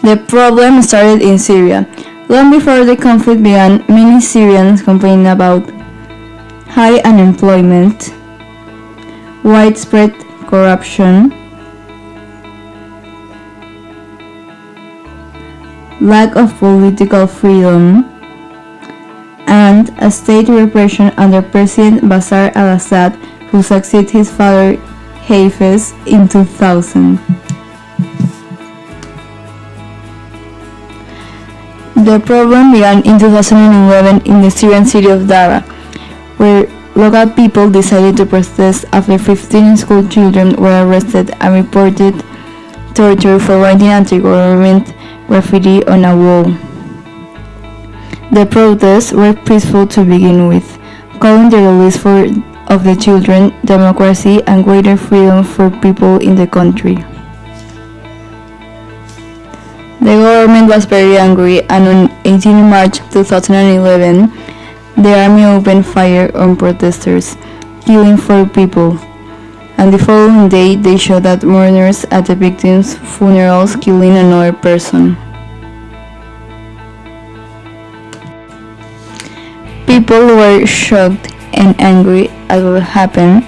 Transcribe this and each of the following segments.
The problem started in Syria. Long before the conflict began, many Syrians complained about high unemployment, widespread corruption, lack of political freedom, and a state repression under President Bashar al-Assad, who succeeded his father Hafez in 2000. The problem began in 2011 in the Syrian city of Dara, where local people decided to protest after 15 school children were arrested and reported torture for writing anti-government graffiti on a wall. The protests were peaceful to begin with, calling the release of the children, democracy, and greater freedom for people in the country. The government was very angry, and on 18 March 2011, the army opened fire on protesters, killing 4 people. And the following day, they shot at mourners at the victims' funerals, killing another person. People were shocked and angry at what happened,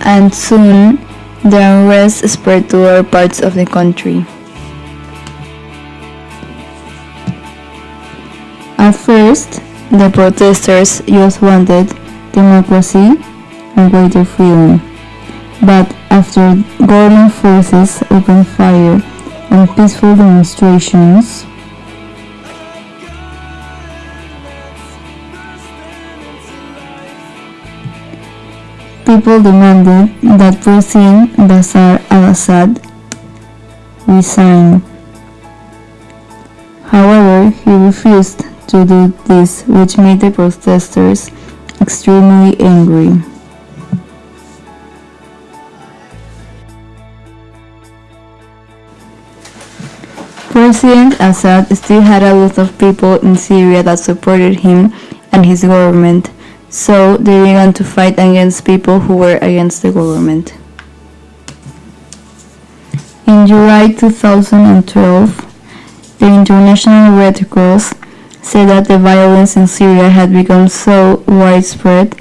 and soon the unrest spread to other parts of the country. At first, the protesters just wanted democracy and greater freedom, but after government forces opened fire on peaceful demonstrations, people demanded that President Bashar al-Assad resign. However, he refused to do this, which made the protesters extremely angry. President Assad still had a lot of people in Syria that supported him and his government, so they began to fight against people who were against the government. In July 2012, the International Red Cross said that the violence in Syria had become so widespread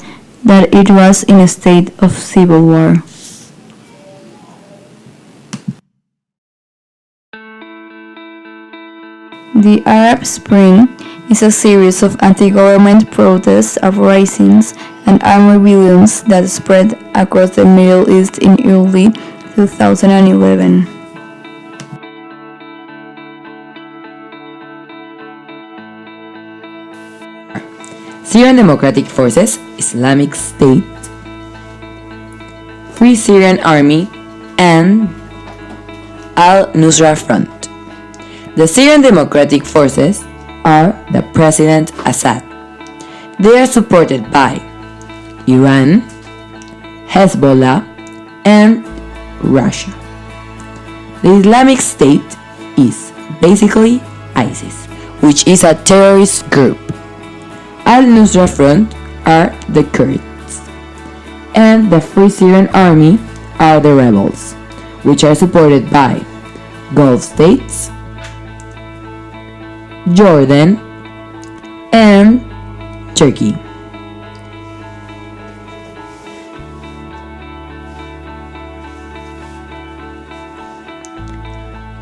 that it was in a state of civil war. The Arab Spring is a series of anti-government protests, uprisings, and armed rebellions that spread across the Middle East in early 2011. Syrian Democratic Forces, Islamic State, Free Syrian Army, and Al-Nusra Front. The Syrian Democratic Forces are the President Assad. They are supported by Iran, Hezbollah, and Russia. The Islamic State is basically ISIS, which is a terrorist group. Al-Nusra Front are the Kurds, and the Free Syrian Army are the rebels, which are supported by Gulf states, Jordan, and Turkey.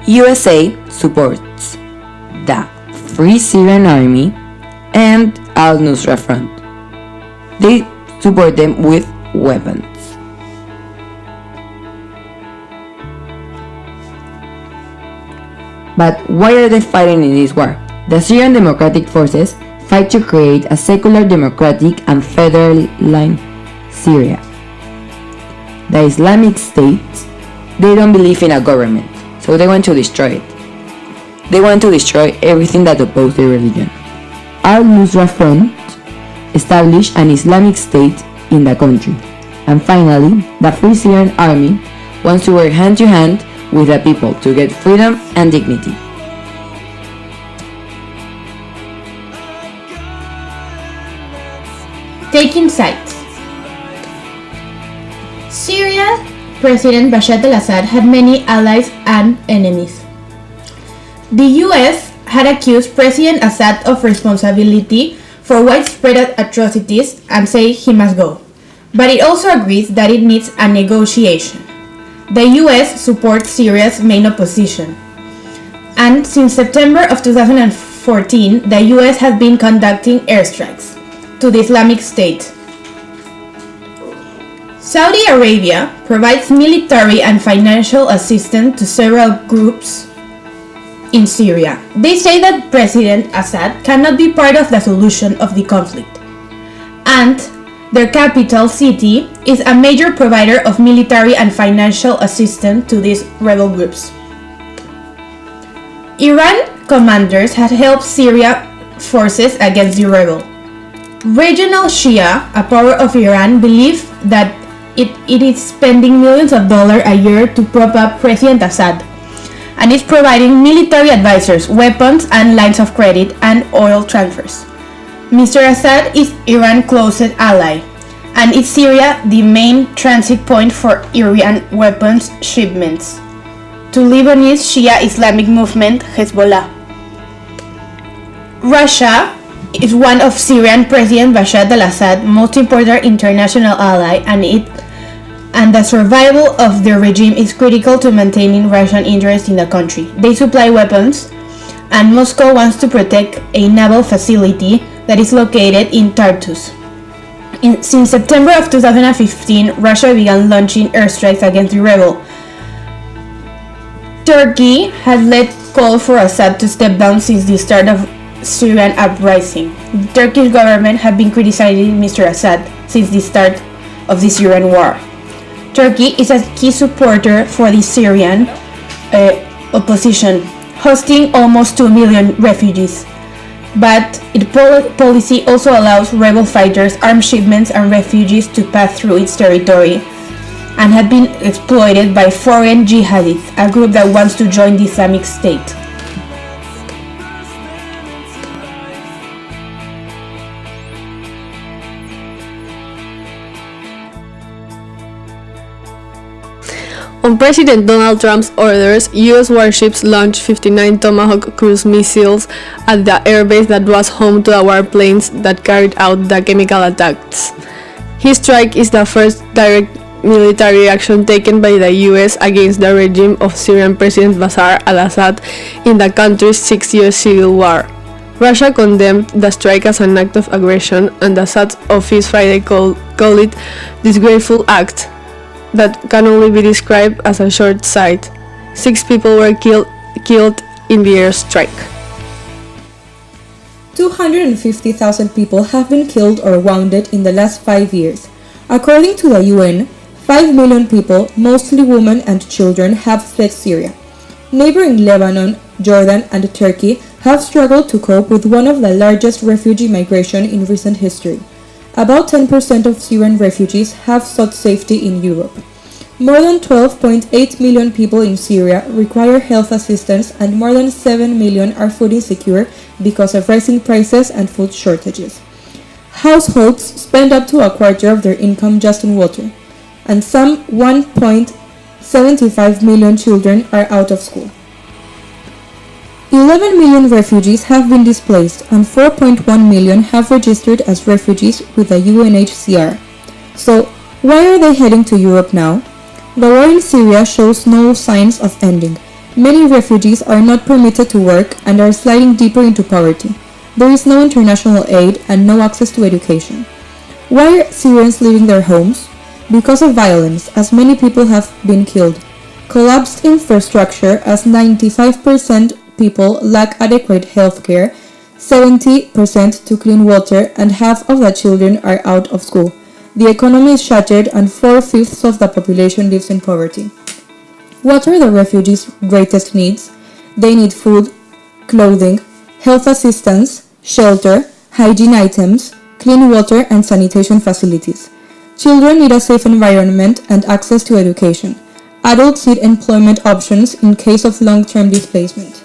USA supports the Free Syrian Army and Al-Nusra Front. They support them with weapons. But why are they fighting in this war? The Syrian Democratic Forces fight to create a secular, democratic, and federal Syria. The Islamic State, they don't believe in a government, so they want to destroy it. They want to destroy everything that opposes their religion. Al-Nusra Front established an Islamic State in the country. And finally, the Free Syrian Army wants to work hand to hand with the people to get freedom and dignity. Taking sides. Syria, President Bashar al-Assad had many allies and enemies. The US had accused President Assad of responsibility for widespread atrocities and said he must go. But it also agrees that it needs a negotiation. The US supports Syria's main opposition. And since September of 2014, the US has been conducting airstrikes to the Islamic State. Saudi Arabia provides military and financial assistance to several groups in Syria. They say that President Assad cannot be part of the solution of the conflict, and their capital city is a major provider of military and financial assistance to these rebel groups. Iran commanders had helped Syria forces against the rebel. Regional Shia, a power of Iran, believe that it is spending millions of dollars a year to prop up President Assad, and is providing military advisors, weapons, and lines of credit and oil transfers. Mr. Assad is Iran's closest ally, and is Syria the main transit point for Iran weapons shipments to Lebanese Shia Islamic movement Hezbollah. Russia is one of Syrian President Bashar al-Assad's most important international ally, and the survival of the regime is critical to maintaining Russian interest in the country. They supply weapons, and Moscow wants to protect a naval facility that is located in Tartus. Since September of 2015, Russia began launching airstrikes against the rebel. Turkey has led call for Assad to step down since the start of Syrian uprising. The Turkish government has been criticizing Mr. Assad since the start of the Syrian war. Turkey is a key supporter for the Syrian opposition, hosting almost 2 million refugees. But its policy also allows rebel fighters, armed shipments, and refugees to pass through its territory, and had been exploited by foreign jihadists, a group that wants to join the Islamic State. On President Donald Trump's orders, U.S. warships launched 59 Tomahawk cruise missiles at the airbase that was home to the warplanes that carried out the chemical attacks. His strike is the first direct military action taken by the U.S. against the regime of Syrian President Bashar al-Assad in the country's 6-year civil war. Russia condemned the strike as an act of aggression, and Assad's office Friday called it disgraceful act that can only be described as a short sight. 6 people were killed in the airstrike. 250,000 people have been killed or wounded in the last 5 years. According to the UN, 5 million people, mostly women and children, have fled Syria. Neighboring Lebanon, Jordan, and Turkey have struggled to cope with one of the largest refugee migration in recent history. About 10% of Syrian refugees have sought safety in Europe. More than 12.8 million people in Syria require health assistance, and more than 7 million are food insecure because of rising prices and food shortages. Households spend up to a quarter of their income just on water, and some 1.75 million children are out of school. 11 million refugees have been displaced, and 4.1 million have registered as refugees with the UNHCR. So, why are they heading to Europe now? The war in Syria shows no signs of ending. Many refugees are not permitted to work and are sliding deeper into poverty. There is no international aid and no access to education. Why are Syrians leaving their homes? Because of violence, as many people have been killed. Collapsed infrastructure, as 95% people lack adequate health care, 70% to clean water, and half of the children are out of school. The economy is shattered, and 4/5 of the population lives in poverty. What are the refugees' greatest needs? They need food, clothing, health assistance, shelter, hygiene items, clean water, and sanitation facilities. Children need a safe environment and access to education. Adults need employment options in case of long-term displacement.